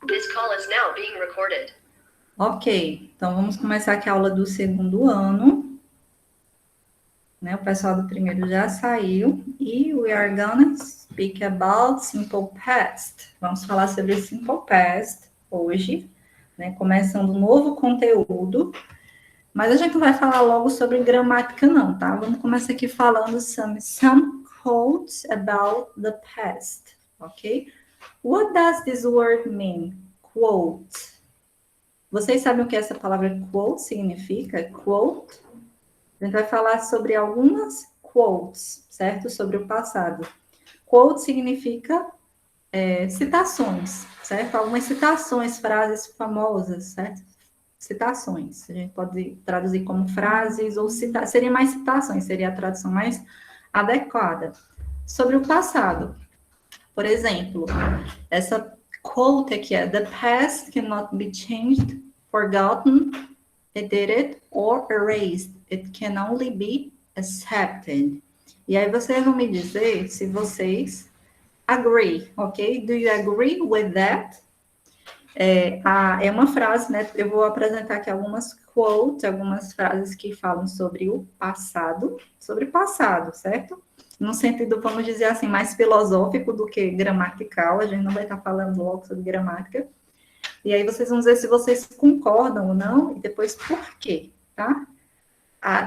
This call is now being recorded. Ok, então vamos começar aqui a aula do segundo ano, né? O pessoal do primeiro já saiu e we are gonna speak about simple past. Vamos falar sobre simple past hoje, né? Começando um novo conteúdo, mas a gente não vai falar logo sobre gramática não, tá? Vamos começar aqui falando some quotes about the past, ok? What does this word mean? Quote. Vocês sabem o que essa palavra quote significa? Quote. A gente vai falar sobre algumas quotes, certo? Sobre o passado. Quote significa citações, certo? Algumas citações, frases famosas, certo? Citações. A gente pode traduzir como frases ou citar. Seria mais citações, seria a tradução mais adequada. Sobre o passado. Por exemplo, essa quote aqui é: The past cannot be changed, forgotten, edited or erased. It can only be accepted. E aí vocês vão me dizer se vocês agree, ok? Do you agree with that? É uma frase, né? Eu vou apresentar aqui algumas quotes, algumas frases que falam sobre o passado, certo? No sentido, vamos dizer assim, mais filosófico do que gramatical, a gente não vai estar falando logo sobre gramática. E aí vocês vão dizer se vocês concordam ou não, e depois por quê, tá?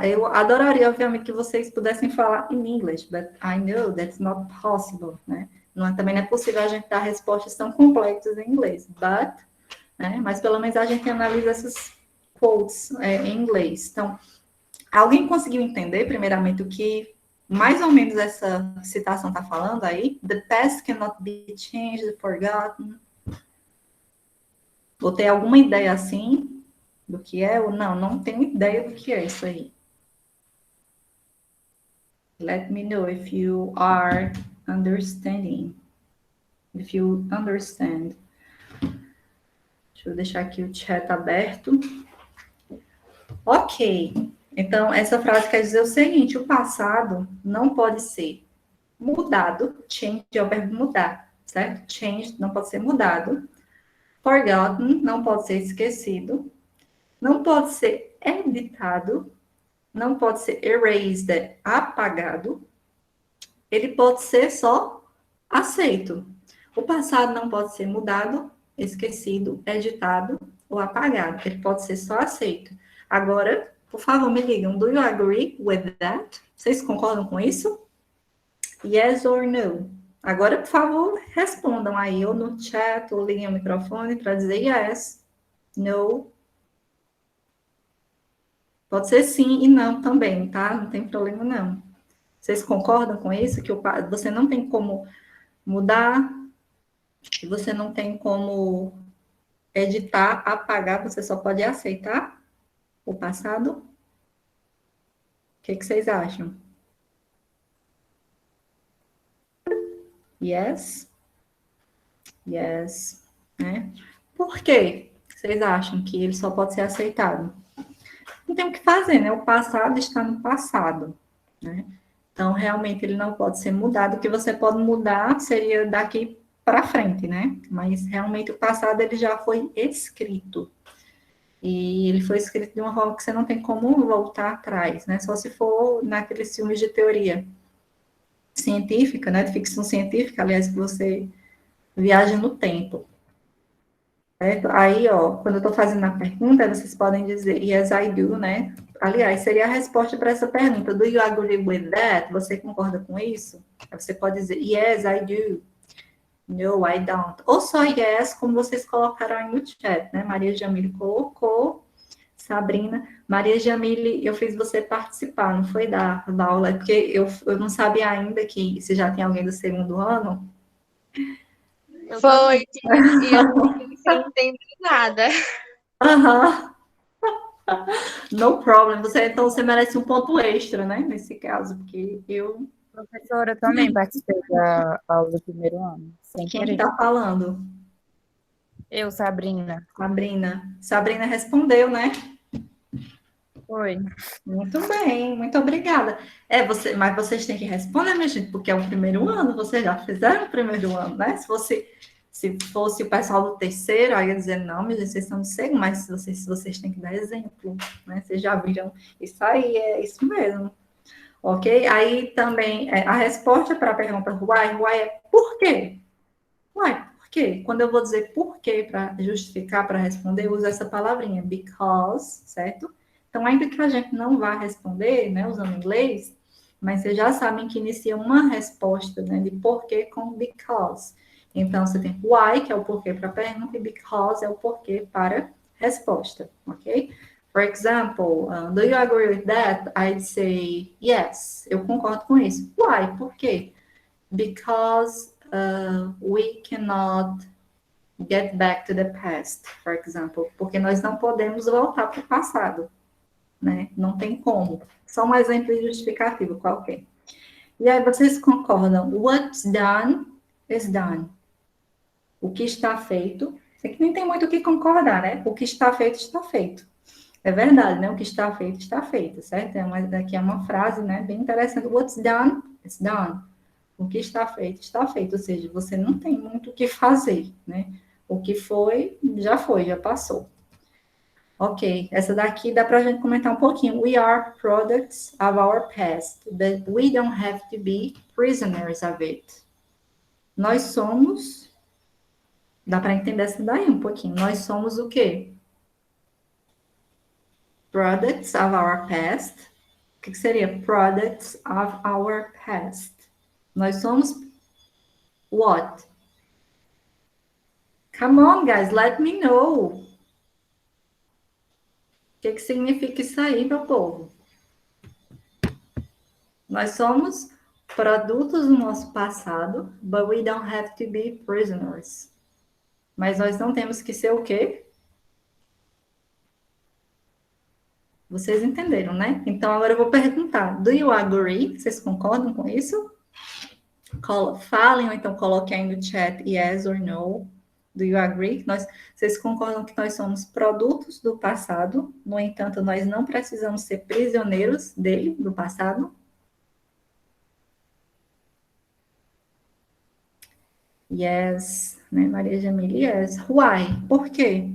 Eu adoraria, obviamente, que vocês pudessem falar em inglês, but I know that's not possible, né? Também não é possível a gente dar respostas tão complexas em inglês, né? Mas pelo menos a gente analisa essas quotes em inglês. Então, alguém conseguiu entender, primeiramente, o que mais ou menos essa citação está falando aí? The past cannot be changed, forgotten. Ou tem alguma ideia assim do que é? Ou não tenho ideia do que é isso aí. Let me know if you are understanding. If you understand. Deixa eu deixar aqui o chat aberto. Ok. Então, essa frase quer dizer o seguinte: o passado não pode ser mudado. Change é o verbo mudar, certo? Change não pode ser mudado. Forgotten não pode ser esquecido. Não pode ser editado. Não pode ser erased, apagado. Ele pode ser só aceito. O passado não pode ser mudado, esquecido, editado ou apagado. Ele pode ser só aceito. Agora, por favor, me digam, do you agree with that? Vocês concordam com isso? Yes or no? Agora, por favor, respondam aí, ou no chat, ou liguem o microfone para dizer yes, no. Pode ser sim e não também, tá? Não tem problema, não. Vocês concordam com isso? Que você não tem como mudar, que você não tem como editar, apagar, você só pode aceitar o passado? O que vocês acham? Yes? Yes. Né? Por que vocês acham que ele só pode ser aceitado? Não tem o que fazer, né? O passado está no passado, né? Então, realmente, ele não pode ser mudado. O que você pode mudar seria daqui para frente, né? Mas, realmente, o passado, ele já foi escrito. E ele foi escrito de uma forma que você não tem como voltar atrás, né? Só se for naqueles filmes de teoria científica, né? De ficção científica, aliás, que você viaja no tempo. Certo? Aí, ó, quando eu estou fazendo a pergunta, vocês podem dizer yes, I do, né? Aliás, seria a resposta para essa pergunta. Do you agree with that? Você concorda com isso? Aí você pode dizer yes, I do. No, I don't. Ou só yes, como vocês colocaram aí no chat, né? Maria Jamile colocou. Sabrina, Maria Jamile, eu fiz você participar, não foi da aula, porque eu não sabia ainda que se já tem alguém do segundo ano. Foi, e eu não entendi nada. Aham. No problem. Então você merece um ponto extra, né? Nesse caso, porque eu. Professora, eu também participei da aula do primeiro ano, sem Quem que querer. tá falando? Eu, Sabrina. Sabrina. Sabrina respondeu, né? Foi. Muito bem, muito obrigada. Mas vocês têm que responder, minha gente, porque é o primeiro ano, vocês já fizeram o primeiro ano, né? Se fosse o pessoal do terceiro, aí eu ia dizer, não, mas vocês são do segundo, mas vocês têm que dar exemplo, né? Vocês já viram isso aí, é isso mesmo. Ok? Aí também, a resposta para a pergunta why é por quê? Why, por quê? Quando eu vou dizer por quê para justificar, para responder, eu uso essa palavrinha, because, certo? Então, ainda que a gente não vá responder, né, usando inglês, mas vocês já sabem que inicia uma resposta, né, de porquê com because. Então, você tem why, que é o porquê para a pergunta, e because é o porquê para resposta, ok? For example, do you agree with that? I'd say yes. Eu concordo com isso. Why? Por quê? Because we cannot get back to the past, for example. Porque nós não podemos voltar para o passado, né? Não tem como. Só um exemplo justificativo qualquer. E aí vocês concordam? What's done is done. O que está feito. Isso aqui nem tem muito o que concordar, né? O que está feito, está feito. É verdade, né? O que está feito, certo? Aqui é uma frase, né? Bem interessante. What's done is done. O que está feito, está feito. Ou seja, você não tem muito o que fazer, né? O que foi, já passou. Ok, essa daqui dá para a gente comentar um pouquinho. We are products of our past, but we don't have to be prisoners of it. Nós somos, dá para entender essa daí um pouquinho. Nós somos o quê? Products of our past. O que seria products of our past? Nós somos what? Come on, guys, let me know. O que significa isso aí, meu povo? Nós somos produtos do nosso passado, but we don't have to be prisoners. Mas nós não temos que ser o quê? Vocês entenderam, né? Então, agora eu vou perguntar. Do you agree? Vocês concordam com isso? Falem, ou então coloquem aí no chat yes or no. Do you agree? Vocês concordam que nós somos produtos do passado, no entanto, nós não precisamos ser prisioneiros dele, do passado? Yes, né, Maria Jamile? Yes. Why? Por quê?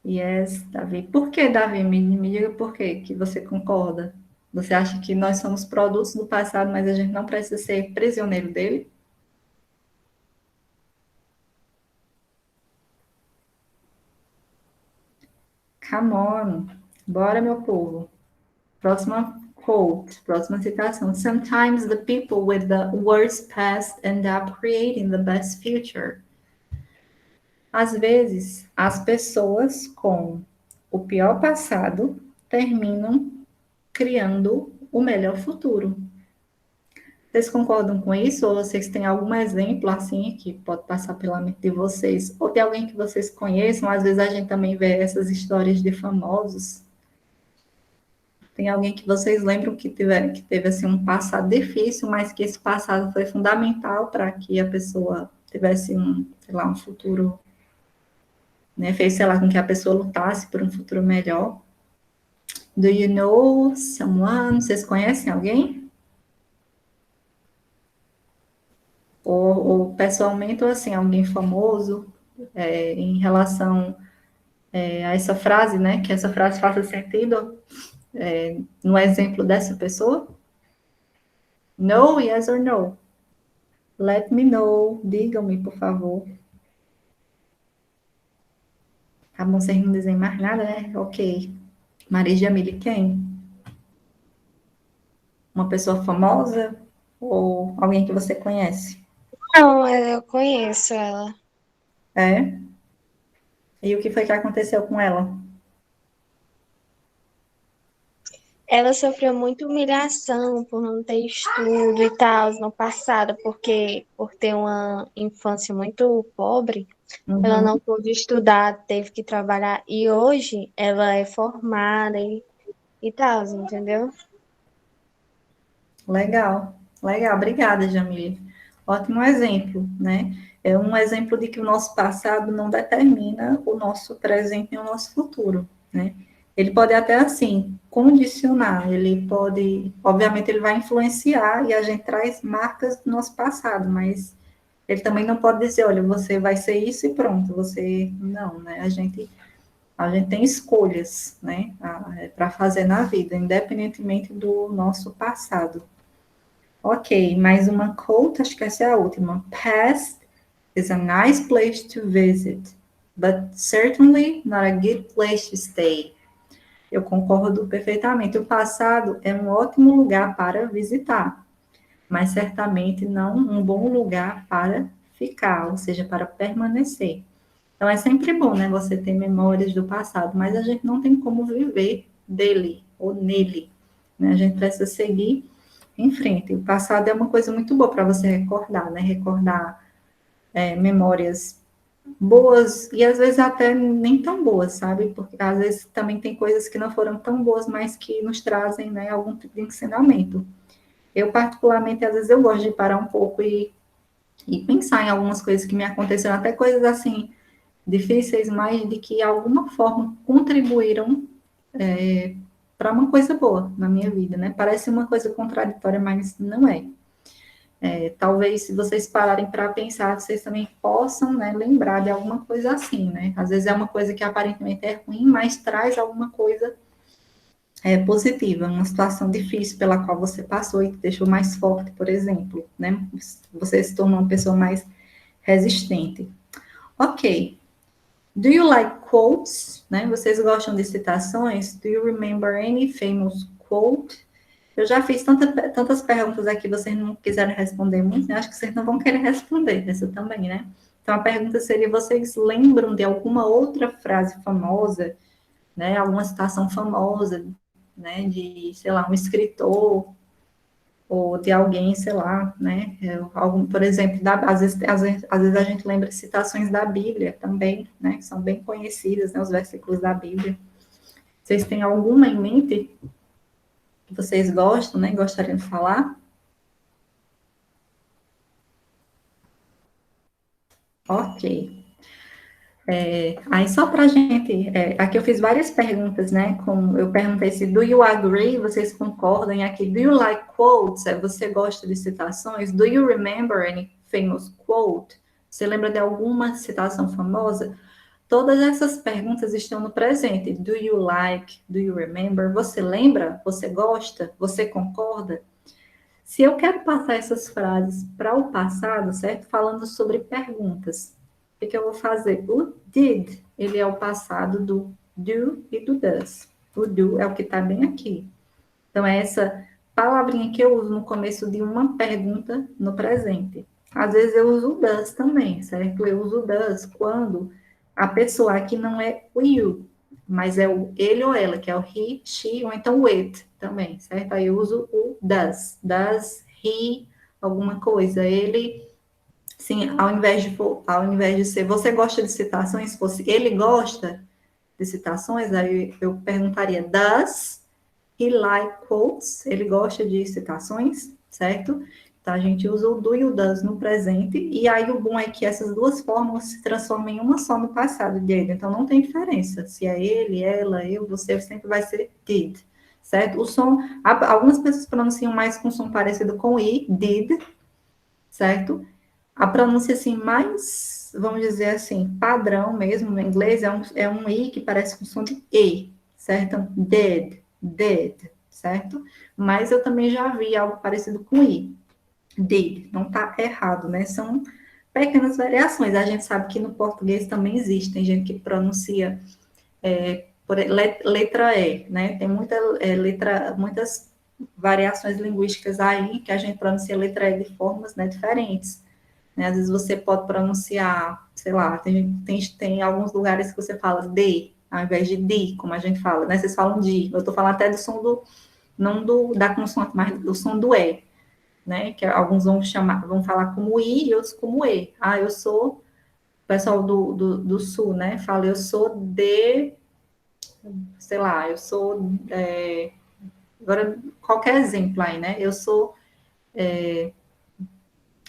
Yes, Davi. Por que, Davi? Me diga por quê que você concorda. Você acha que nós somos produtos do passado, mas a gente não precisa ser prisioneiro dele? Come on. Bora, meu povo. Próxima quote, próxima citação. Sometimes the people with the worst past end up creating the best future. Às vezes, as pessoas com o pior passado terminam criando o melhor futuro. Vocês concordam com isso? Ou vocês têm algum exemplo assim que pode passar pela mente de vocês? Ou tem alguém que vocês conheçam? Às vezes a gente também vê essas histórias de famosos. Tem alguém que vocês lembram que teve assim, um passado difícil, mas que esse passado foi fundamental para que a pessoa tivesse um futuro, né? Fez, sei lá, com que a pessoa lutasse por um futuro melhor. Do you know someone? Vocês conhecem alguém? Ou pessoalmente, ou assim, alguém famoso, em relação a essa frase, né? Que essa frase faça sentido no exemplo dessa pessoa? No, yes or no? Let me know. Digam-me, por favor. Tá bom, vocês não dizem mais nada, né? Ok. Maria Jamile, quem? Uma pessoa famosa? Ou alguém que você conhece? Não, eu conheço ela. É? E o que foi que aconteceu com ela? Ela sofreu muita humilhação por não ter estudo e tal no passado, porque por ter uma infância muito pobre, ela Uhum. não pôde estudar, teve que trabalhar. E hoje ela é formada e tal, entendeu? Legal, legal. Obrigada, Jamile. Ótimo exemplo, né? É um exemplo de que o nosso passado não determina o nosso presente e o nosso futuro, né? Ele pode até, assim, condicionar, ele pode, obviamente, ele vai influenciar e a gente traz marcas do nosso passado, mas Ele também não pode dizer, olha, você vai ser isso e pronto, você não, né? A gente tem escolhas, né, para fazer na vida, independentemente do nosso passado. Ok, mais uma quote, acho que essa é a última. Past is a nice place to visit, but certainly not a good place to stay. Eu concordo perfeitamente. O passado é um ótimo lugar para visitar, mas certamente não um bom lugar para ficar, ou seja, para permanecer. Então é sempre bom, né, você ter memórias do passado, mas a gente não tem como viver dele ou nele, né? A gente precisa seguir em frente. O passado é uma coisa muito boa para você recordar, né? Recordar memórias boas e às vezes até nem tão boas, sabe? Porque às vezes também tem coisas que não foram tão boas, mas que nos trazem, né, algum tipo de ensinamento. Eu, particularmente, às vezes eu gosto de parar um pouco e pensar em algumas coisas que me aconteceram, até coisas assim, difíceis, mas de que, de alguma forma, contribuíram para uma coisa boa na minha vida, né? Parece uma coisa contraditória, mas não é. Talvez, se vocês pararem para pensar, vocês também possam, né, lembrar de alguma coisa assim, né? Às vezes é uma coisa que aparentemente é ruim, mas traz alguma coisa positiva, uma situação difícil pela qual você passou e te deixou mais forte, por exemplo, né? Você se tornou uma pessoa mais resistente. Ok. Do you like quotes? Né? Vocês gostam de citações? Do you remember any famous quote? Eu já fiz tantas perguntas aqui, vocês não quiseram responder muito, né? Acho que vocês não vão querer responder essa também, né? Então, a pergunta seria, vocês lembram de alguma outra frase famosa, né? Alguma citação famosa, né? De, sei lá, um escritor, ou de alguém, sei lá, né? Algum, por exemplo, às vezes a gente lembra de citações da Bíblia também, né? Que são bem conhecidas, né? Os versículos da Bíblia. Vocês têm alguma em mente que vocês gostam, né? Gostariam de falar? Ok. Aí só para a gente, aqui eu fiz várias perguntas, né? Como eu perguntei se do you agree, vocês concordam? E aqui, do you like quotes? Você gosta de citações? Do you remember any famous quote? Você lembra de alguma citação famosa? Todas essas perguntas estão no presente. Do you like? Do you remember? Você lembra? Você gosta? Você concorda? Se eu quero passar essas frases para o passado, certo? Falando sobre perguntas, o que eu vou fazer? O did, ele é o passado do do e do does. O do é o que está bem aqui. Então, é essa palavrinha que eu uso no começo de uma pergunta no presente. Às vezes eu uso o does também, certo? Eu uso o does quando a pessoa aqui não é o you, mas é o ele ou ela, que é o he, she, ou então o it também, certo? Aí eu uso o does. Does he alguma coisa? Ele, sim, ao invés de ser, você gosta de citações? Se fosse ele gosta de citações, aí eu perguntaria, does he like quotes? Ele gosta de citações, certo? Então, a gente usa o do e o does no presente, e aí o bom é que essas duas formas se transformam em uma só no passado dele, então não tem diferença. Se é ele, ela, eu, você, sempre vai ser did, certo? O som, algumas pessoas pronunciam mais com som parecido com i, did, certo? A pronúncia, assim, mais, vamos dizer assim, padrão mesmo no inglês, é um i que parece com som de e, certo? Então, did, certo? Mas eu também já vi algo parecido com i. Did, não está errado, né? São pequenas variações. A gente sabe que no português também existe, tem gente que pronuncia por letra E, né? Tem muitas variações linguísticas aí que a gente pronuncia letra E de formas, né, diferentes. Né? Às vezes você pode pronunciar, sei lá, tem alguns lugares que você fala de, ao invés de di, como a gente fala, né? Vocês falam de, eu estou falando até do som não da consoante, mas do som do E, né? Que alguns vão falar como I e outros como E. Ah, eu sou, o pessoal do sul, né? Fala, eu sou de, sei lá, eu sou, agora, qualquer exemplo aí, né? Eu sou,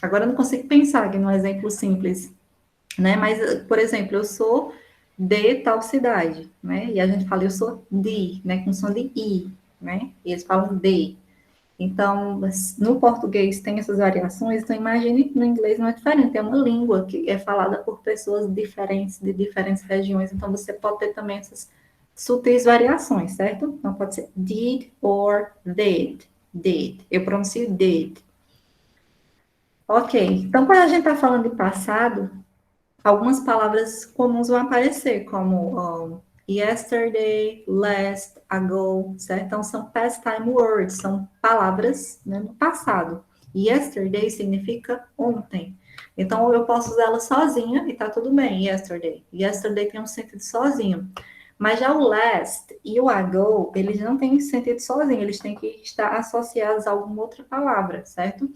agora eu não consigo pensar aqui num exemplo simples, né? Mas, por exemplo, eu sou de tal cidade, né? E a gente fala, eu sou de, né? Com som de I, né? E eles falam de. Então, no português tem essas variações, então imagine que no inglês não é diferente, é uma língua que é falada por pessoas diferentes, de diferentes regiões, então você pode ter também essas sutis variações, certo? Então pode ser did or did, did. Eu pronuncio did. Ok, então quando a gente está falando de passado, algumas palavras comuns vão aparecer, como yesterday, last, ago, certo? Então, são past time words, são palavras, né, no passado. Yesterday significa ontem. Então, eu posso usá-la sozinha e tá tudo bem, yesterday. Yesterday tem um sentido sozinho. Mas já o last e o ago, eles não têm sentido sozinho, eles têm que estar associados a alguma outra palavra, certo?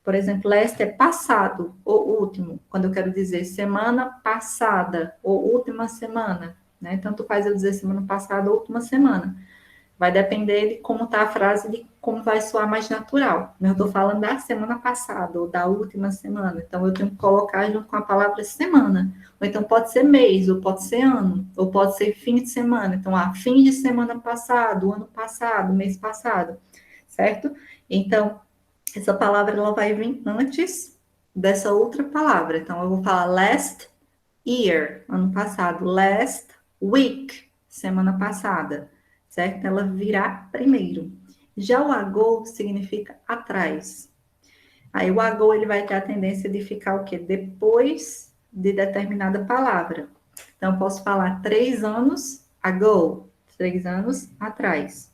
Por exemplo, last é passado ou último, quando eu quero dizer semana passada ou última semana, né? Tanto faz eu dizer semana passada ou última semana. Vai depender de como está a frase, de como vai soar mais natural. Eu estou falando da semana passada ou da última semana, então eu tenho que colocar junto com a palavra semana. Ou então pode ser mês, ou pode ser ano, ou pode ser fim de semana. Então, fim de semana passado, ano passado, mês passado, certo? Então, essa palavra ela vai vir antes dessa outra palavra. Então, eu vou falar last year, ano passado. Last week, semana passada. Certo? Ela virá primeiro. Já o ago significa atrás. Aí o ago ele vai ter a tendência de ficar o quê? Depois de determinada palavra. Então, eu posso falar 3 anos ago. 3 anos atrás.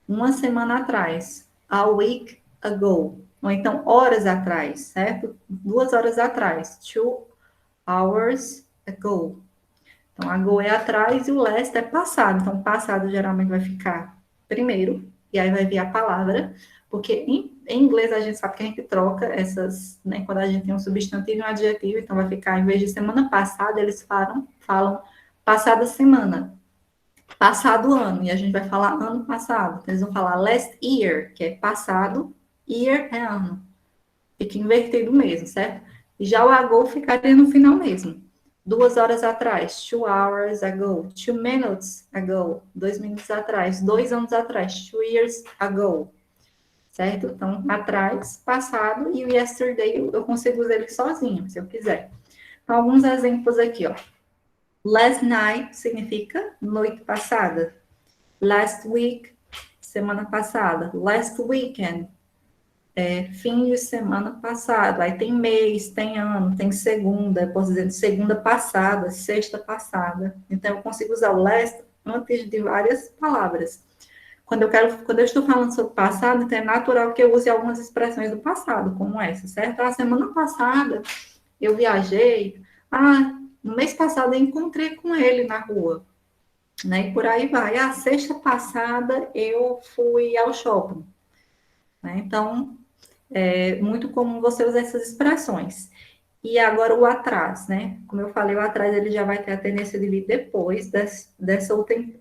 Uma semana atrás. A week ago. Ou então, horas atrás, certo? 2 horas atrás. 2 hours ago. Então, ago é atrás e o last é passado. Então, passado geralmente vai ficar primeiro. E aí vai vir a palavra. Porque em inglês a gente sabe que a gente troca essas, né? Quando a gente tem um substantivo e um adjetivo. Então, vai ficar, em vez de semana passada, eles falam passada semana. Passado ano, e a gente vai falar ano passado. Eles vão falar last year, que é passado, year é ano. Fica invertido mesmo, certo? E já o ago ficaria no final mesmo. 2 horas atrás, 2 hours ago. 2 minutes ago, 2 minutos atrás. 2 anos atrás, 2 years ago. Certo? Então, atrás, passado, e o yesterday eu consigo usar ele sozinho, se eu quiser. Então, alguns exemplos aqui, ó. Last night significa noite passada. Last week, semana passada. Last weekend, fim de semana passado. Aí tem mês, tem ano, tem segunda. Eu posso dizer segunda passada, sexta passada. Então, eu consigo usar o last antes de várias palavras. Quando eu estou falando sobre passado, então é natural que eu use algumas expressões do passado, como essa, certo? A semana passada eu viajei. No mês passado eu encontrei com ele na rua, né? E por aí vai. Sexta passada eu fui ao shopping, né? Então, é muito comum você usar essas expressões. E agora o atrás, né? Como eu falei, o atrás ele já vai ter a tendência de vir depois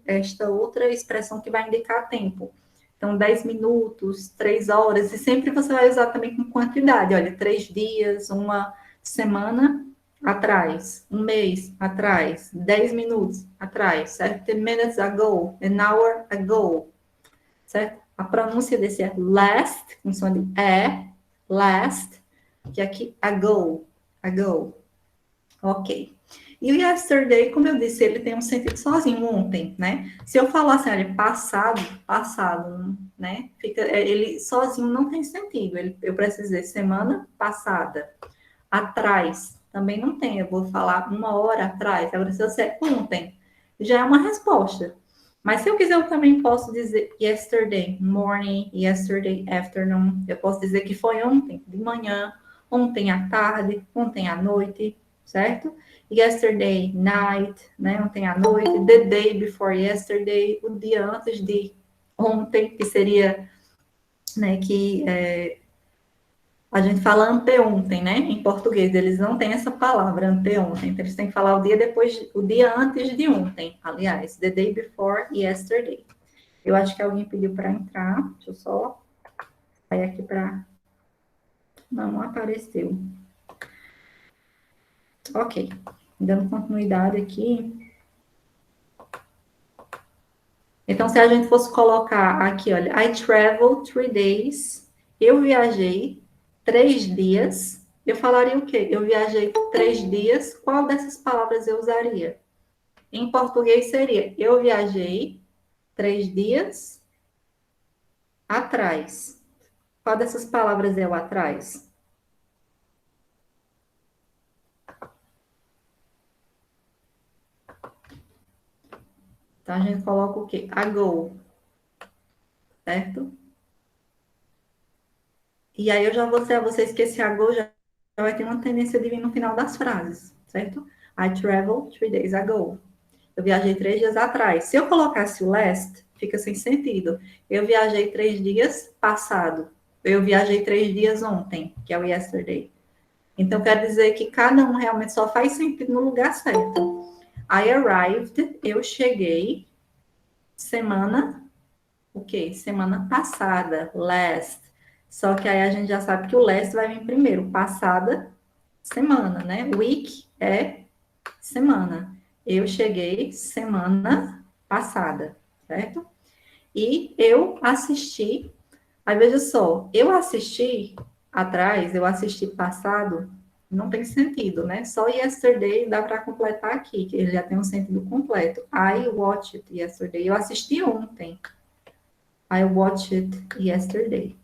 esta outra expressão que vai indicar tempo. Então, 10 minutos, 3 horas, e sempre você vai usar também com quantidade. Olha, 3 dias, uma semana atrás, um mês atrás, 10 minutos atrás, certo? 10 minutes ago, an hour ago, certo? A pronúncia desse é last, com som de last, que aqui ago, ago. Ok. E o yesterday, como eu disse, ele tem um sentido sozinho, ontem, né? Se eu falar assim, olha, passado, né? Ele sozinho não tem sentido. Eu preciso dizer semana passada. Atrás, também não tem. Eu vou falar 1 hora atrás. Agora, se eu disser ontem, já é uma resposta. Mas se eu quiser, eu também posso dizer yesterday morning, yesterday afternoon. Eu posso dizer que foi ontem de manhã, ontem à tarde, ontem à noite, certo? Yesterday night, né? Ontem à noite. The day before yesterday, o dia antes de ontem, que seria, né? A gente fala anteontem, né? Em português, eles não têm essa palavra anteontem. Então, eles têm que falar o dia antes de ontem, aliás, the day before yesterday. Eu acho que alguém pediu para entrar. Deixa eu só sair aqui para. Não apareceu. Ok. Dando continuidade aqui. Então, se a gente fosse colocar aqui, olha, I traveled 3 days, eu viajei 3 dias, eu falaria o quê? Eu viajei 3 dias, qual dessas palavras eu usaria? Em português seria, eu viajei 3 dias atrás. Qual dessas palavras é o atrás? Então, a gente coloca o quê? Ago, certo? E aí eu já vou, se você esquecer ago, já vai ter uma tendência de vir no final das frases, certo? I traveled 3 days ago. Eu viajei 3 dias atrás. Se eu colocasse o last, fica sem sentido. Eu viajei 3 dias passado. Eu viajei 3 dias ontem, que é o yesterday. Então, quer dizer que cada um realmente só faz sentido no lugar certo. I arrived, eu cheguei, semana, o quê? Semana passada, last. Só que aí a gente já sabe que o last vai vir primeiro, passada, semana, né? Week é semana. Eu cheguei semana passada, certo? E eu assisti, aí veja só, eu assisti atrás, eu assisti passado, não tem sentido, né? Só yesterday dá para completar aqui, que ele já tem um sentido completo. I watched yesterday, eu assisti ontem. I watched it yesterday.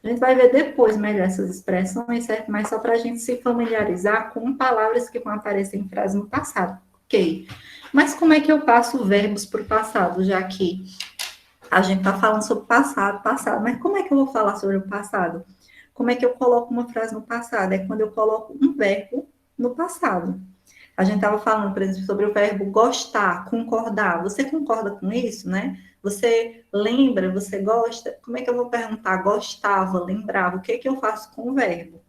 A gente vai ver depois melhor essas expressões, certo? Mas só para a gente se familiarizar com palavras que vão aparecer em frases no passado. Ok. Mas como é que eu passo verbos para o passado, já que a gente está falando sobre passado, mas como é que eu vou falar sobre o passado? Como é que eu coloco uma frase no passado? É quando eu coloco um verbo no passado. A gente estava falando, por exemplo, sobre o verbo gostar, concordar. Você concorda com isso, né? Você lembra, você gosta? Como é que eu vou perguntar? Gostava, lembrava. O que é que eu faço com o verbo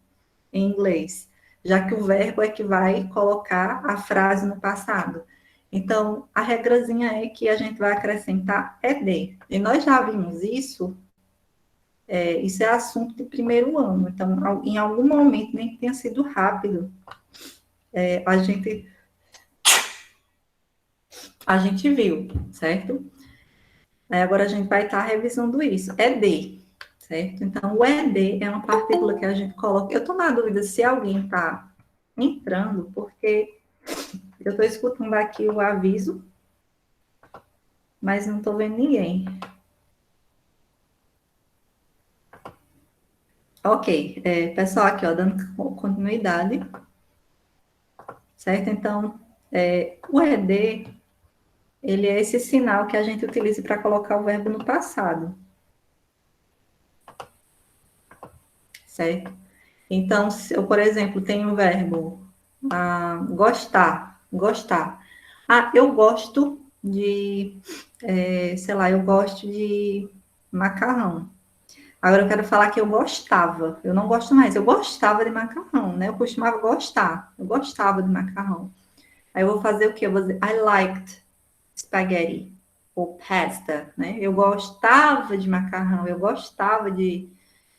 em inglês? Já que o verbo é que vai colocar a frase no passado. Então, a regrazinha é que a gente vai acrescentar ed. E nós já vimos isso, isso é assunto de primeiro ano. Então, em algum momento, nem que tenha sido rápido, a gente viu, certo? Aí agora a gente vai estar revisando isso. ED, certo? Então, o ED é uma partícula que a gente coloca. Eu estou na dúvida se alguém está entrando, porque eu estou escutando aqui o aviso, mas não estou vendo ninguém. Ok, pessoal, aqui, ó, dando continuidade, certo? Então, o ED, ele é esse sinal que a gente utiliza para colocar o verbo no passado, certo? Então, se eu, por exemplo, tenho o verbo gostar, gostar. Ah, eu gosto de, sei lá, eu gosto de macarrão. Agora eu quero falar que eu gostava. Eu não gosto mais. Eu gostava de macarrão, né? Eu costumava gostar. Eu gostava de macarrão. Aí eu vou fazer o quê? Eu vou dizer I liked spaghetti ou pasta, né? Eu gostava de macarrão. Eu gostava de,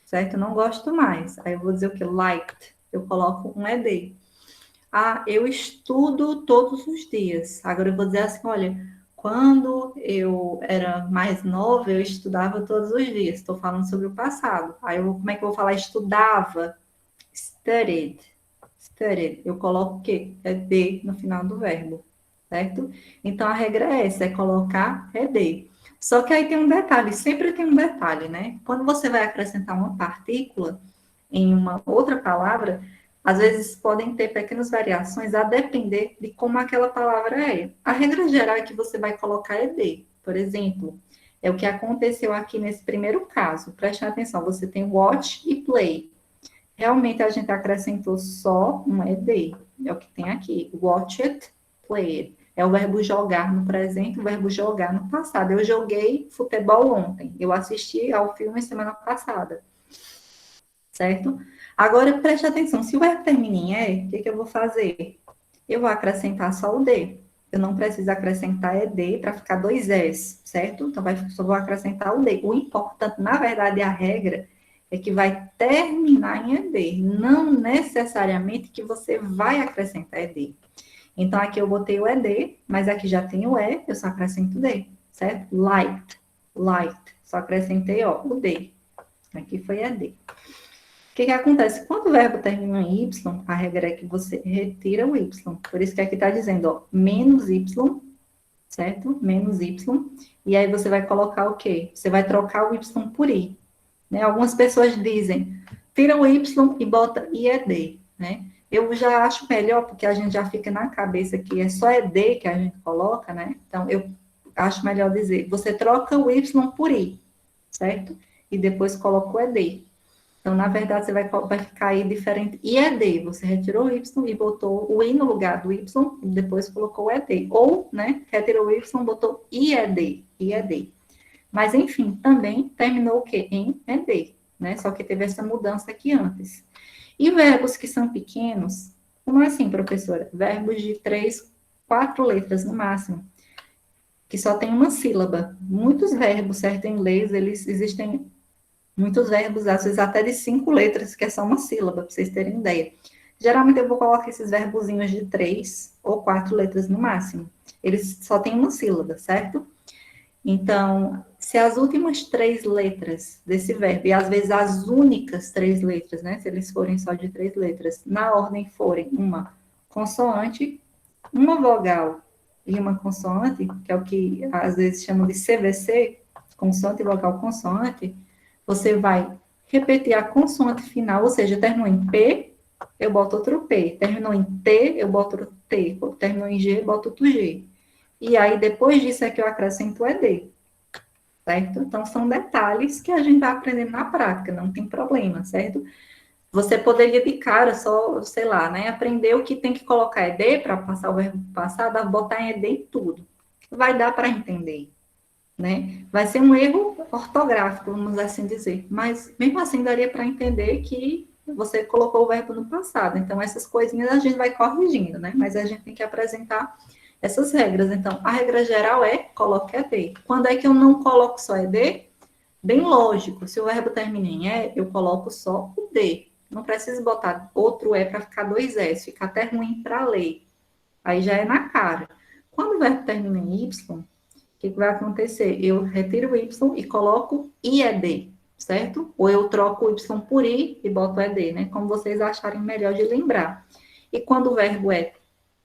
certo? Eu não gosto mais. Aí eu vou dizer o quê? Liked. Eu coloco um ed. Ah, eu estudo todos os dias. Agora eu vou dizer assim, olha, quando eu era mais nova, eu estudava todos os dias. Estou falando sobre o passado. Aí como é que eu vou falar estudava? Studied. Studied. Eu coloco o quê? Ed no final do verbo, certo? Então a regra é essa, é colocar ed. Só que aí tem um detalhe, sempre tem um detalhe, né? Quando você vai acrescentar uma partícula em uma outra palavra, às vezes podem ter pequenas variações a depender de como aquela palavra é. A regra geral é que você vai colocar ed. Por exemplo, é o que aconteceu aqui nesse primeiro caso. Preste atenção, você tem watch e play. Realmente a gente acrescentou só um ed. É o que tem aqui. Watch it, play it. É o verbo jogar no presente, o verbo jogar no passado. Eu joguei futebol ontem. Eu assisti ao filme semana passada. Certo? Agora, preste atenção, se o verbo termina em E, o que eu vou fazer? Eu vou acrescentar só o D. Eu não preciso acrescentar ED para ficar 2 Es, certo? Então, só vou acrescentar o D. O importante, na verdade, a regra é que vai terminar em ED. Não necessariamente que você vai acrescentar ED. Então, aqui eu botei o ED, mas aqui já tem o E, eu só acrescento D, certo? Liked, liked. Só acrescentei, ó, o D. Aqui foi ED. O que que acontece? Quando o verbo termina em Y, a regra é que você retira o Y. Por isso que aqui está dizendo, ó, menos Y, certo? Menos Y. E aí você vai colocar o quê? Você vai trocar o Y por I. Né? Algumas pessoas dizem, tira o Y e bota IED, né? Eu já acho melhor, porque a gente já fica na cabeça que é só ED que a gente coloca, né? Então, eu acho melhor dizer, você troca o Y por I, certo? E depois coloca o ED. Então, na verdade, você vai ficar aí diferente. IED, você retirou o Y e botou o I no lugar do Y, e depois colocou o ED. Ou, né, retirou o Y, botou IED, IED. Mas, enfim, também terminou o quê? Em ED, né? Só que teve essa mudança aqui antes. E verbos que são pequenos, como assim, professora? Verbos de 3, 4 letras no máximo, que só tem uma sílaba. Muitos verbos, certo, em inglês, eles existem muitos verbos, às vezes até de 5 letras, que é só uma sílaba, para vocês terem ideia. Geralmente eu vou colocar esses verbozinhos de 3 ou 4 letras no máximo. Eles só têm uma sílaba, certo? Então, se as últimas 3 letras desse verbo, e às vezes as únicas 3 letras, né? Se eles forem só de 3 letras, na ordem forem uma consoante, uma vogal e uma consoante, que é o que às vezes chamam de CVC, consoante, vogal, consoante, você vai repetir a consoante final, ou seja, terminou em P, eu boto outro P. Terminou em T, eu boto outro T. Terminou em G, eu boto outro G. E aí, depois disso é que eu acrescento o ED. Certo? Então, são detalhes que a gente vai aprendendo na prática, não tem problema, certo? Você poderia de cara só, sei lá, né, aprender o que tem que colocar ED para passar o verbo passado, botar em ED em tudo. Vai dar para entender, né? Vai ser um erro ortográfico, vamos assim dizer, mas mesmo assim daria para entender que você colocou o verbo no passado. Então, essas coisinhas a gente vai corrigindo, né? Mas a gente tem que apresentar essas regras. Então, a regra geral é coloque ED. Quando é que eu não coloco só ED? Bem lógico, se o verbo termina em E, eu coloco só o D. Não preciso botar outro E para ficar 2 S, fica até ruim para ler. Aí já é na cara. Quando o verbo termina em Y, o que vai acontecer? Eu retiro o Y e coloco IED, certo? Ou eu troco o Y por I e boto ED, né? Como vocês acharem melhor de lembrar. E quando o verbo é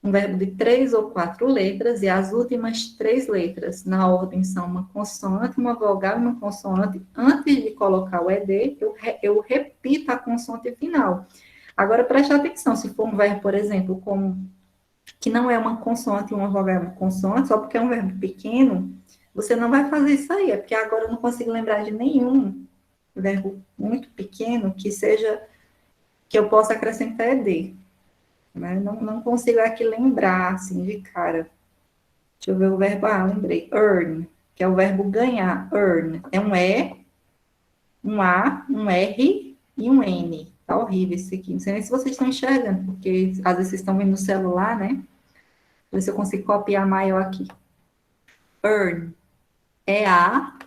um verbo de 3 ou 4 letras, e as últimas 3 letras na ordem são uma consoante, uma vogal e uma consoante, antes de colocar o ED, eu repito a consoante final. Agora, preste atenção, se for um verbo, por exemplo, como que não é uma consoante, uma vogal é uma consoante, só porque é um verbo pequeno, você não vai fazer isso aí, é porque agora eu não consigo lembrar de nenhum verbo muito pequeno que seja, que eu possa acrescentar ED, né? Não consigo aqui lembrar, assim, de cara. Deixa eu ver o verbo, lembrei, earn, que é o verbo ganhar, earn, é um E, um A, um R e um N. Tá horrível esse aqui, não sei nem se vocês estão enxergando, porque às vezes vocês estão vendo no celular, né? Ver se eu consigo copiar maior aqui. Earn. E-A-R-N.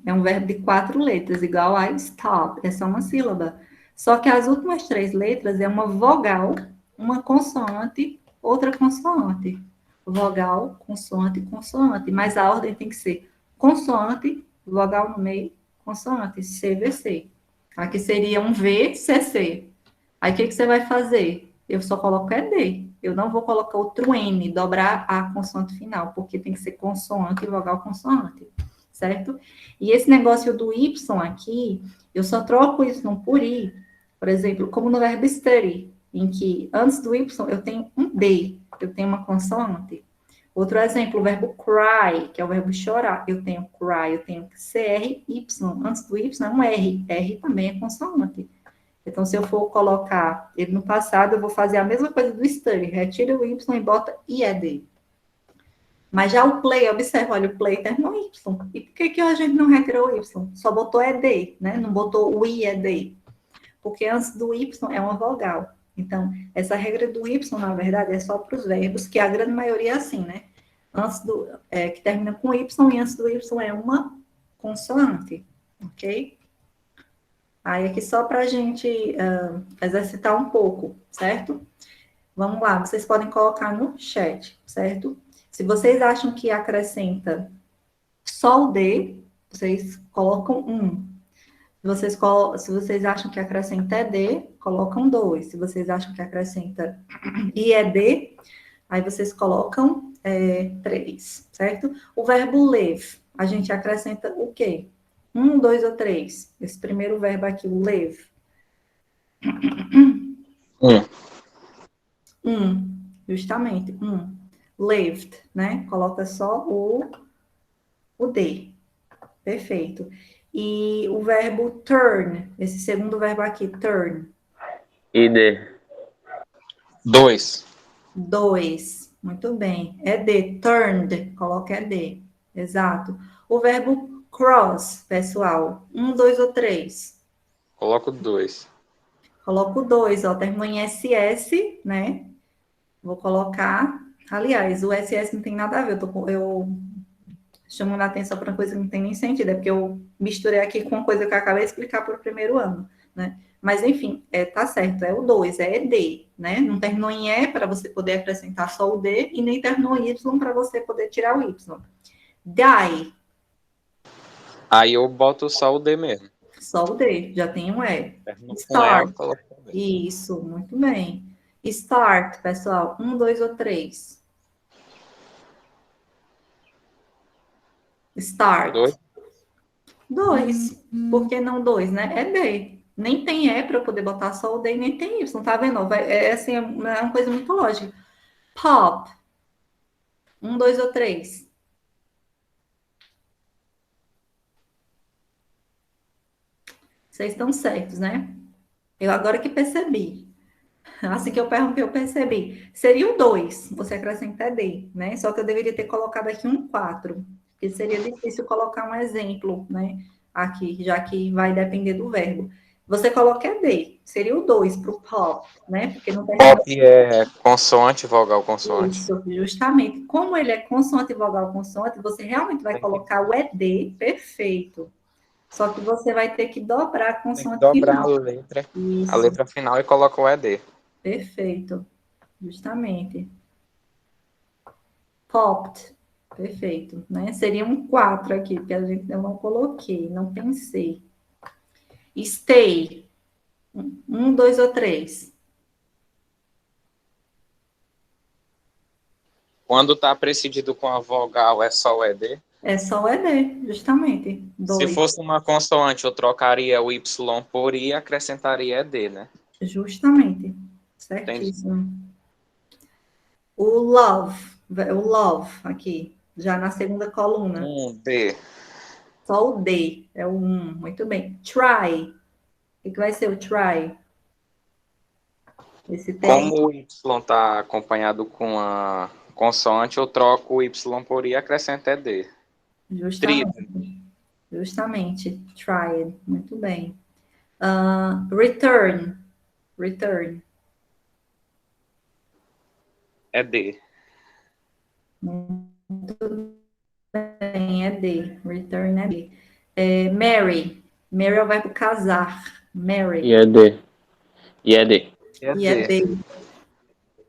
É um verbo de 4 letras, igual a stop. É só uma sílaba. Só que as últimas 3 letras é uma vogal, uma consoante, outra consoante. Vogal, consoante, consoante. Mas a ordem tem que ser consoante, vogal no meio, consoante, CVC. Aqui seria um VCC. Aí o que você vai fazer? Eu só coloco ED. Eu não vou colocar outro N, dobrar a consoante final, porque tem que ser consoante e vogal consoante, certo? E esse negócio do Y aqui, eu só troco o Y por I, por exemplo, como no verbo study, em que antes do Y eu tenho um D, eu tenho uma consoante. Outro exemplo, o verbo cry, que é o verbo chorar, eu tenho cry, eu tenho CRY, antes do Y é um R, R também é consoante. Então, se eu for colocar ele no passado, eu vou fazer a mesma coisa do study, retira o Y e bota IED. Mas já o play, observa, olha, o play terminou Y. E por que a gente não retirou o Y? Só botou ED, né? Não botou o IED. Porque antes do Y é uma vogal. Então, essa regra do Y, na verdade, é só para os verbos, que a grande maioria é assim, né? Antes do, que termina com Y e antes do Y é uma consoante, ok? Aí, aqui só para a gente exercitar um pouco, certo? Vamos lá, vocês podem colocar no chat, certo? Se vocês acham que acrescenta só o D, vocês colocam 1. Se vocês acham que acrescenta ED, colocam 2. Se vocês acham que acrescenta IED, aí vocês colocam 3, certo? O verbo live, a gente acrescenta o quê? 1, 2 ou 3? Esse primeiro verbo aqui, o live. 1, justamente, 1. Lived, né? Coloca só o D. Perfeito. E o verbo turn, esse segundo verbo aqui, turn. ID. 2. 2. Muito bem. É D, turned. Coloca D. Exato. O verbo cross, pessoal. 1, 2 ou 3? Coloco 2. Coloco 2, ó. Terminou em SS, né? Vou colocar. Aliás, o SS não tem nada a ver. Eu chamando a atenção para uma coisa que não tem nem sentido, é porque eu misturei aqui com uma coisa que eu acabei de explicar para o primeiro ano, né? Mas, enfim, tá certo, é o 2, é ED, né? Não terminou em E para você poder acrescentar só o D e nem terminou em Y para você poder tirar o Y. Die, Aí eu boto só o D mesmo. só o D, já tem um E. Termino com E, Start, eu coloco o D. isso, muito bem. Start, pessoal, 1, 2 ou 3? Start. 2. 2. Por que não 2, né? É D. Nem tem E para eu poder botar só o D e nem tem Y, tá vendo? Assim, é uma coisa muito lógica. Pop. 1, 2 ou 3? Vocês estão certos, né? Eu agora que percebi. Assim que eu perguntei, eu percebi. Seria o 2, você acrescenta D, né? Só que eu deveria ter colocado aqui um 4, porque seria difícil colocar um exemplo, né? Aqui, já que vai depender do verbo. Você coloca D, seria o 2 para o pop, né? Porque não tem. Pop é consoante, vogal, consoante. Isso, justamente. Como ele é consoante, vogal, consoante, você realmente vai colocar o ED, perfeito. Só que você vai ter que dobrar a Tem que consoante dobrar final. a Isso, letra final e coloca o ED. perfeito. Justamente. Popped. Perfeito, né? Seria um 4 aqui, porque eu não coloquei, não pensei. Stay. 1, 2 ou 3? Quando tá precedido com a vogal, é só o ED. É só o ED, justamente. Se 2. fosse uma consoante, eu trocaria o Y por I e acrescentaria ED, né? Justamente. Certíssimo. O love aqui, já na segunda coluna. D. Só o D, é o 1. Muito bem. Try. O que vai ser o try? Esse termo. Como o Y tá acompanhado com a consoante, eu troco o Y por I e acrescento ED. Justamente. Try. Muito bem. Return. ED. Muito bem, é D. Return é D. Marry. Marry é o verbo casar. Marry. E é D. E é D.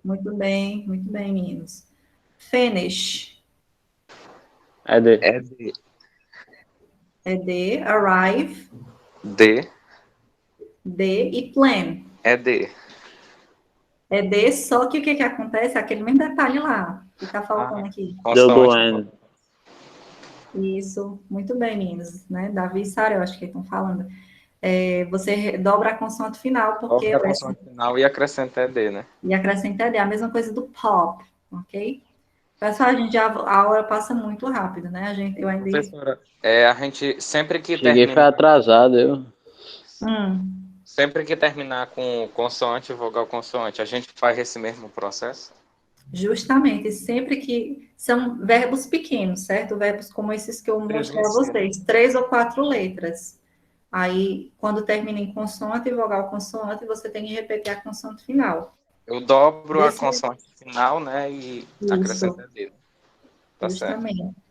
Muito bem, meninos. Finish. É D. ED. É D. Arrive. D. D. E plan. ED. É D, só que o que acontece? Aquele mesmo detalhe lá, que tá faltando aqui. Double Consoante. N. Isso, muito bem, meninos, né? Davi e Sara, eu acho que estão falando. Você dobra a consoante final, porque... Dobra a consoante final e acrescenta ED, né? E acrescenta ED, a mesma coisa do pop, ok? Pessoal, a hora passa muito rápido, né? Eu ainda... Professora, a gente sempre que Cheguei foi atrasado, eu. Sempre que terminar com consoante, vogal, consoante, a gente faz esse mesmo processo? Justamente, sempre que são verbos pequenos, certo? Verbos como esses que eu mostrei a vocês, 3 ou 4 letras. Aí, quando termina em consoante, vogal, consoante, você tem que repetir a consoante final. Eu dobro a consoante final, né, e acrescento ED. Tá Justamente. certo.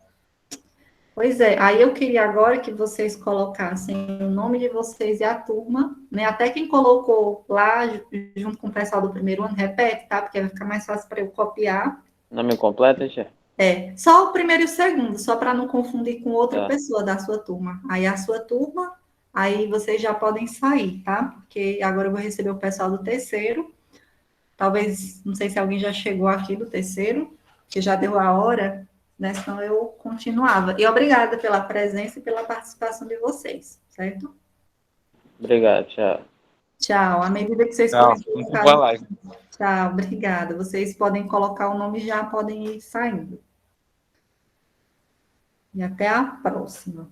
Pois é, aí eu queria agora que vocês colocassem o nome de vocês e a turma, né? Até quem colocou lá, junto com o pessoal do primeiro ano, repete, tá? Porque vai ficar mais fácil para eu copiar. Nome completo, chefe? Só o primeiro e o segundo, só para não confundir com outra Tá. pessoa da sua turma. Aí a sua turma, aí vocês já podem sair, tá? Porque agora eu vou receber o pessoal do terceiro. Talvez, não sei se alguém já chegou aqui do terceiro, que já deu a hora, né? Senão eu continuava. E obrigada pela presença e pela participação de vocês, certo? Obrigado, tchau. Tchau. À medida que vocês Não, forem muito boa colocar. live. Tchau, obrigada. Vocês podem colocar o nome e já podem ir saindo. E até a próxima.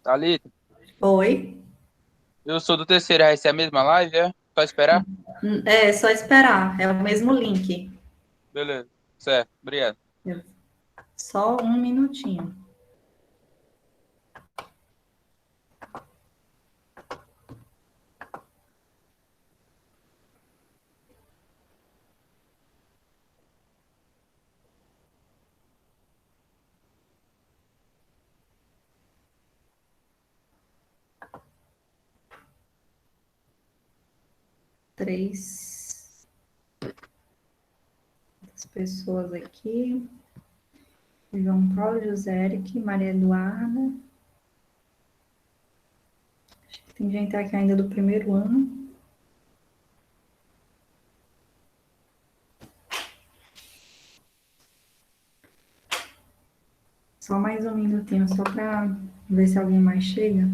Thalita, Oi? eu sou do terceiro, vai ser a mesma live, é? Só esperar? É só esperar. É o mesmo link. Beleza, certo, obrigado. Só um minutinho. Três pessoas aqui. João Paulo, José Eric, Maria Eduarda. Acho que tem gente aqui ainda do primeiro ano. Só mais um minutinho, só para ver se alguém mais chega.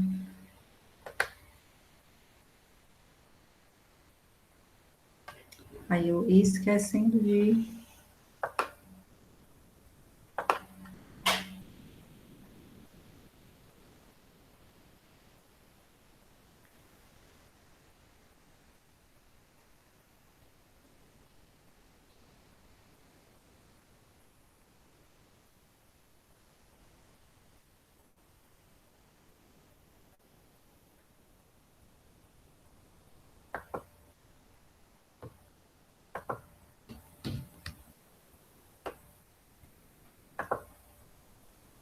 Aí eu ia esquecendo de